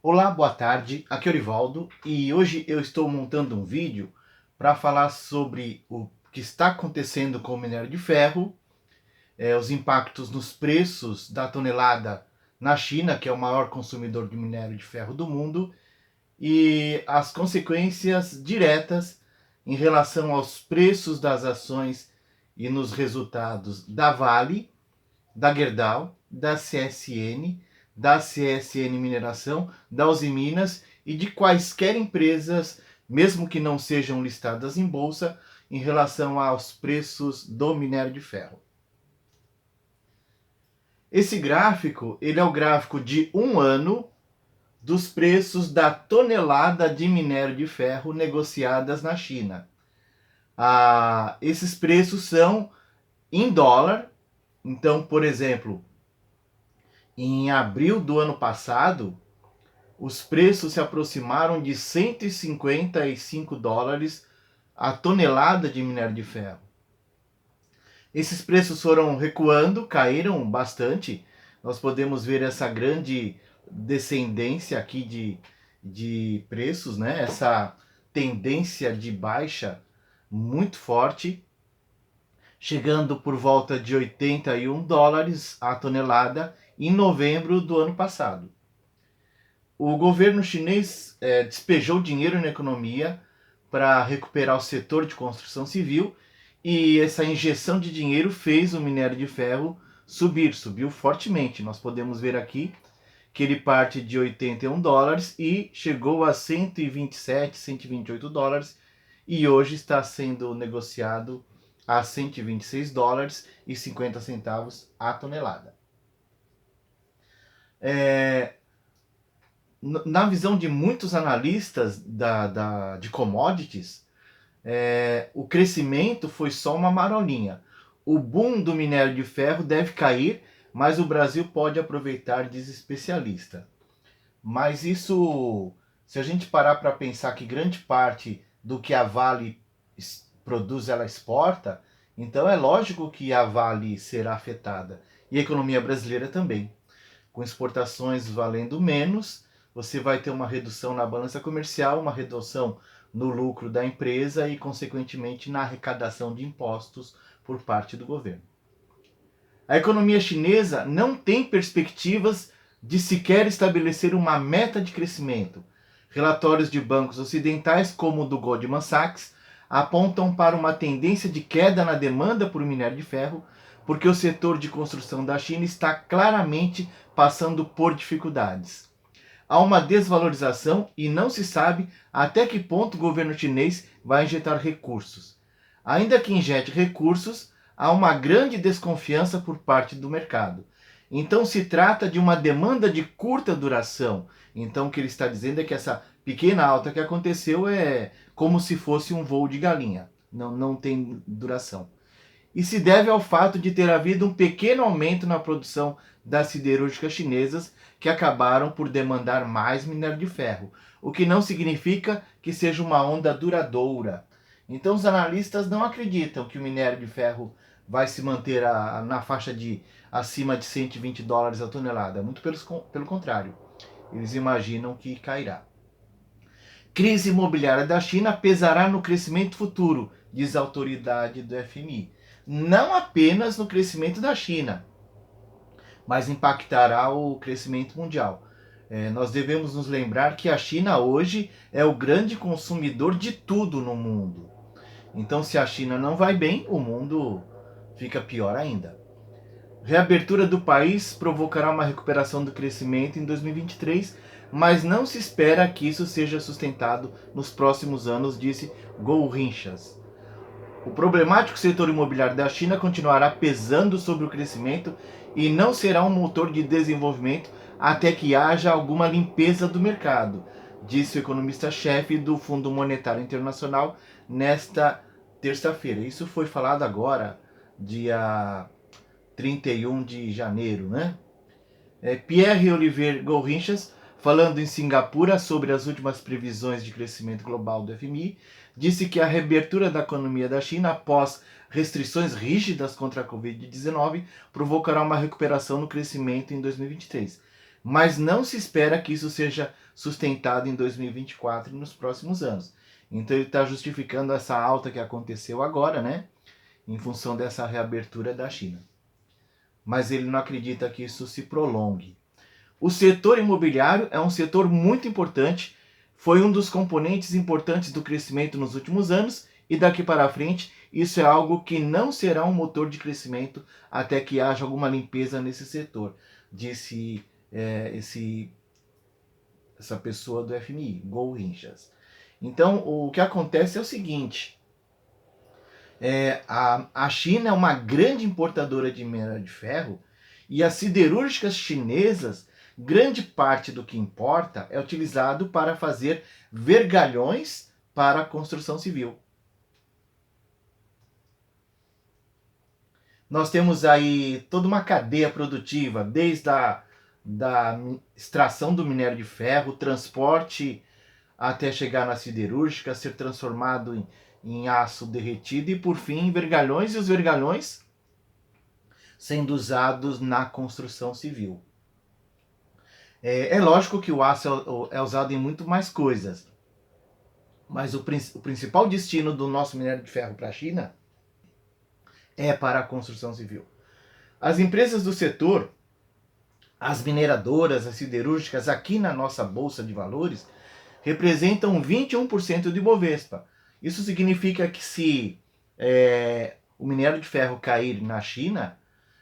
Olá, boa tarde, aqui é o Orivaldo e hoje eu estou montando um vídeo para falar sobre o que está acontecendo com o minério de ferro, os impactos nos preços da tonelada na China, que é o maior consumidor de minério de ferro do mundo, e as consequências diretas em relação aos preços das ações e nos resultados da Vale, da Gerdau, da CSN, da CSN Mineração, da Uzi Minas e de quaisquer empresas, mesmo que não sejam listadas em bolsa, em relação aos preços do minério de ferro. Esse gráfico, ele é o gráfico de um ano dos preços da tonelada de minério de ferro negociadas na China. Esses preços são em dólar. Então, por exemplo, em abril do ano passado, os preços se aproximaram de 155 dólares a tonelada de minério de ferro. Esses preços foram recuando, caíram bastante. Nós podemos ver essa grande descendência aqui de preços, né? Essa tendência de baixa muito forte, chegando por volta de 81 dólares a tonelada em novembro do ano passado. O governo chinês despejou dinheiro na economia para recuperar o setor de construção civil e essa injeção de dinheiro fez o minério de ferro subiu fortemente. Nós podemos ver aqui que ele parte de 81 dólares e chegou a 127, 128 dólares e hoje está sendo negociado a 126 dólares e 50 centavos a tonelada. Na visão de muitos analistas de commodities, o crescimento foi só uma marolinha. O boom do minério de ferro deve cair, mas o Brasil pode aproveitar, diz especialista. Mas isso, se a gente parar para pensar que grande parte do que a Vale produz ela exporta, então é lógico que a Vale será afetada. E a economia brasileira também. Com exportações valendo menos, você vai ter uma redução na balança comercial, uma redução no lucro da empresa e, consequentemente, na arrecadação de impostos por parte do governo. A economia chinesa não tem perspectivas de sequer estabelecer uma meta de crescimento. Relatórios de bancos ocidentais, como o do Goldman Sachs, apontam para uma tendência de queda na demanda por minério de ferro, porque o setor de construção da China está claramente passando por dificuldades. Há uma desvalorização e não se sabe até que ponto o governo chinês vai injetar recursos. Ainda que injete recursos, há uma grande desconfiança por parte do mercado. Então se trata de uma demanda de curta duração. Então o que ele está dizendo é que essa pequena alta que aconteceu é como se fosse um voo de galinha. Não tem duração. E se deve ao fato de ter havido um pequeno aumento na produção das siderúrgicas chinesas, que acabaram por demandar mais minério de ferro, o que não significa que seja uma onda duradoura. Então os analistas não acreditam que o minério de ferro vai se manter na faixa de acima de 120 dólares a tonelada, muito pelo contrário, eles imaginam que cairá. Crise imobiliária da China pesará no crescimento futuro, diz a autoridade do FMI. Não apenas no crescimento da China, mas impactará o crescimento mundial. Nós devemos nos lembrar que a China hoje é o grande consumidor de tudo no mundo. Então, se a China não vai bem, o mundo fica pior ainda. Reabertura do país provocará uma recuperação do crescimento em 2023, mas não se espera que isso seja sustentado nos próximos anos, disse Gou Rinchas. O problemático setor imobiliário da China continuará pesando sobre o crescimento e não será um motor de desenvolvimento até que haja alguma limpeza do mercado, disse o economista-chefe do Fundo Monetário Internacional nesta terça-feira. Isso foi falado agora, dia 31 de janeiro, né? Pierre-Olivier Gourinchas, falando em Singapura sobre as últimas previsões de crescimento global do FMI, disse que a reabertura da economia da China após restrições rígidas contra a Covid-19 provocará uma recuperação no crescimento em 2023. mas não se espera que isso seja sustentado em 2024 e nos próximos anos. Então ele está justificando essa alta que aconteceu agora, né? Em função dessa reabertura da China. Mas ele não acredita que isso se prolongue. O setor imobiliário é um setor muito importante, foi um dos componentes importantes do crescimento nos últimos anos e daqui para frente isso é algo que não será um motor de crescimento até que haja alguma limpeza nesse setor, disse essa pessoa do FMI, Gol Rinchas. Então o que acontece é o seguinte, a China é uma grande importadora de minério de ferro e as siderúrgicas chinesas, grande parte do que importa é utilizado para fazer vergalhões para a construção civil. Nós temos aí toda uma cadeia produtiva, desde da extração do minério de ferro, transporte até chegar na siderúrgica, ser transformado em aço derretido e, por fim, vergalhões, e os vergalhões sendo usados na construção civil. É lógico que o aço é usado em muito mais coisas, mas o principal destino do nosso minério de ferro para a China é para a construção civil. As empresas do setor, as mineradoras, as siderúrgicas, aqui na nossa Bolsa de Valores, representam 21% do Ibovespa. Isso significa que se o minério de ferro cair na China,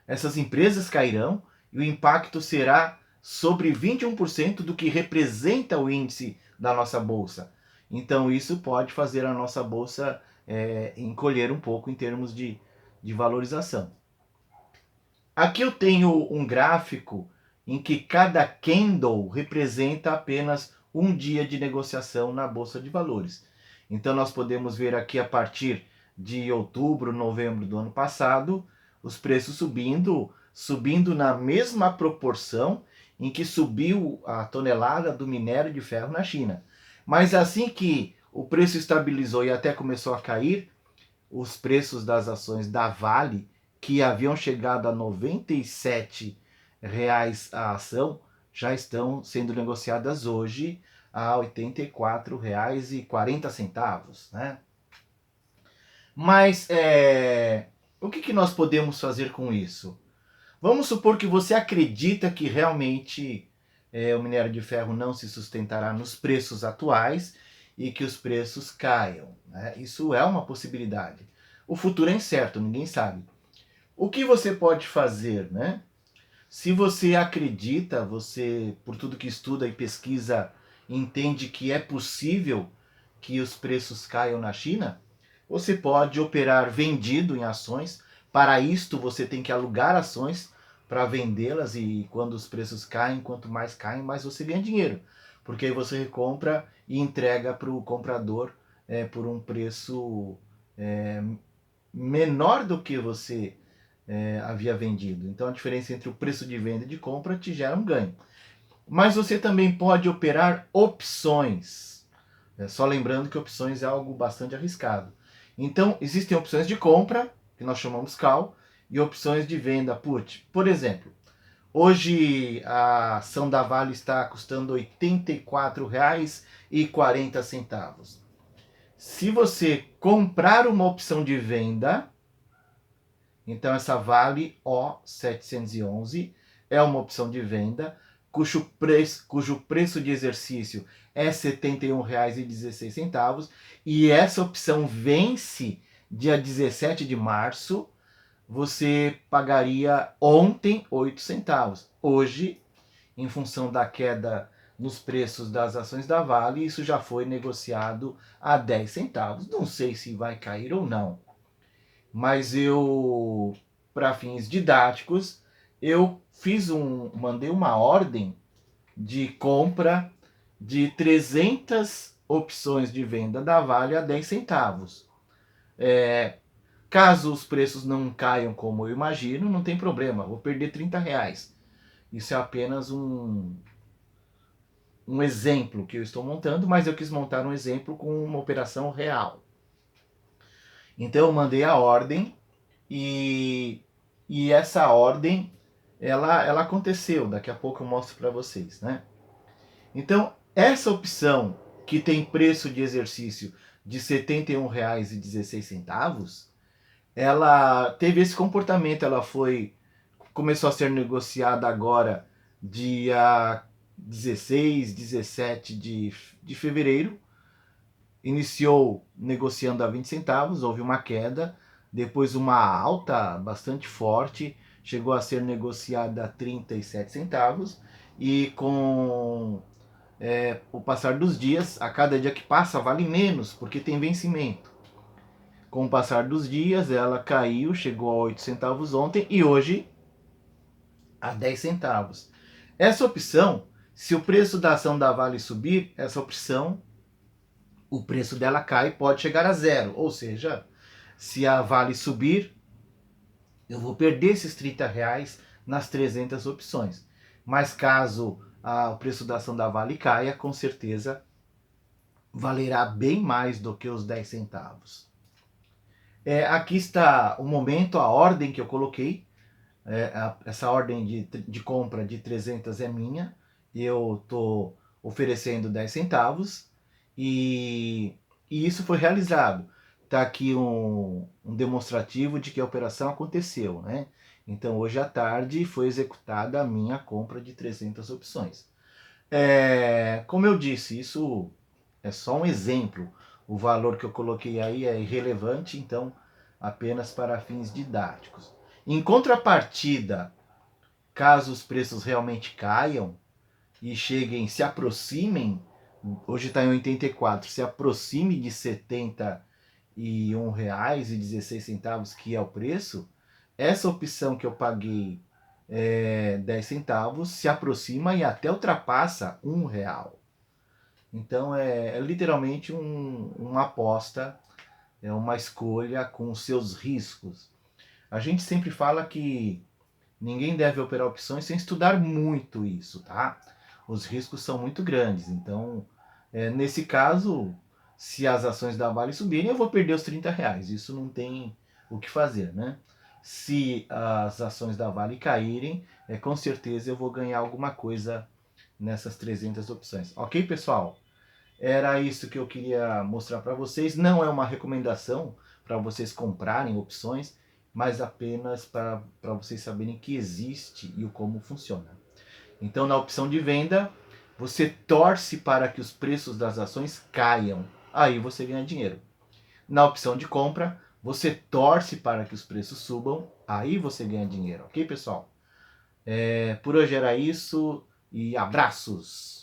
essas empresas cairão e o impacto será sobre 21% do que representa o índice da nossa bolsa. Então isso pode fazer a nossa bolsa encolher um pouco em termos de valorização. Aqui eu tenho um gráfico em que cada candle representa apenas um dia de negociação na Bolsa de Valores. Então nós podemos ver aqui a partir de outubro, novembro do ano passado, os preços subindo na mesma proporção em que subiu a tonelada do minério de ferro na China. Mas assim que o preço estabilizou e até começou a cair, os preços das ações da Vale, que haviam chegado a R$ 97 a ação, já estão sendo negociadas hoje a R$ 84,40, né? Mas o que nós podemos fazer com isso? Vamos supor que você acredita que realmente o minério de ferro não se sustentará nos preços atuais e que os preços caiam, né? Isso é uma possibilidade. O futuro é incerto, ninguém sabe. O que você pode fazer, né? Se você acredita, você, por tudo que estuda e pesquisa, entende que é possível que os preços caiam na China, você pode operar vendido em ações. Para isto, você tem que alugar ações para vendê-las e quando os preços caem, quanto mais caem, mais você ganha dinheiro. Porque aí você recompra e entrega para o comprador por um preço menor do que você havia vendido. Então a diferença entre o preço de venda e de compra te gera um ganho. Mas você também pode operar opções. Só lembrando que opções é algo bastante arriscado. Então existem opções de compra, que nós chamamos call, e opções de venda put. Por exemplo, hoje a ação da Vale está custando R$ 84,40. Se você comprar uma opção de venda, então essa Vale O711 é uma opção de venda cujo preço de exercício é R$ 71,16 e essa opção vence dia 17 de março, você pagaria ontem 8 centavos. Hoje, em função da queda nos preços das ações da Vale, isso já foi negociado a 10 centavos. Não sei se vai cair ou não, mas eu, para fins didáticos, eu mandei uma ordem de compra de 300 opções de venda da Vale a 10 centavos. Caso os preços não caiam como eu imagino, não tem problema, vou perder R$ 30. Isso é apenas um exemplo que eu estou montando, mas eu quis montar um exemplo com uma operação real. Então eu mandei a ordem e essa ordem ela aconteceu. Daqui a pouco eu mostro para vocês, né? Então, essa opção que tem preço de exercício de R$ 71,16, ela teve esse comportamento, começou a ser negociada agora dia 16, 17 de fevereiro. Iniciou negociando a 20 centavos, houve uma queda, depois uma alta bastante forte, chegou a ser negociada a 37 centavos e com o passar dos dias, a cada dia que passa vale menos, porque tem vencimento. Com o passar dos dias, ela caiu, chegou a 8 centavos ontem e hoje a 10 centavos. Essa opção, se o preço da ação da Vale subir, essa opção, o preço dela cai, pode chegar a zero. Ou seja, se a Vale subir, eu vou perder esses R$ 30 nas 300 opções. Mas caso o preço da ação da Vale caia, com certeza valerá bem mais do que os 10 centavos. Aqui está o momento, a ordem que eu coloquei. Essa ordem de compra de 300 é minha. Eu estou oferecendo 10 centavos e isso foi realizado. Está aqui um demonstrativo de que a operação aconteceu, né? Então, hoje à tarde foi executada a minha compra de 300 opções. Como eu disse, isso é só um exemplo. O valor que eu coloquei aí é irrelevante, então apenas para fins didáticos. Em contrapartida, caso os preços realmente caiam e cheguem, se aproximem, hoje está em 84, se aproxime de R$ 71,16, que é o preço, essa opção que eu paguei 10 centavos se aproxima e até ultrapassa R$ 1. Então é literalmente uma aposta, é uma escolha com seus riscos. A gente sempre fala que ninguém deve operar opções sem estudar muito isso, tá? Os riscos são muito grandes. Então, nesse caso, se as ações da Vale subirem, eu vou perder os R$ 30. Isso não tem o que fazer, né? Se as ações da Vale caírem, com certeza eu vou ganhar alguma coisa nessas 300 opções. Ok, pessoal? Era isso que eu queria mostrar para vocês. Não é uma recomendação para vocês comprarem opções, mas apenas para vocês saberem que existe e o como funciona. Então, na opção de venda, você torce para que os preços das ações caiam. Aí você ganha dinheiro. Na opção de compra, você torce para que os preços subam. Aí você ganha dinheiro. Ok, pessoal? Por hoje era isso e abraços!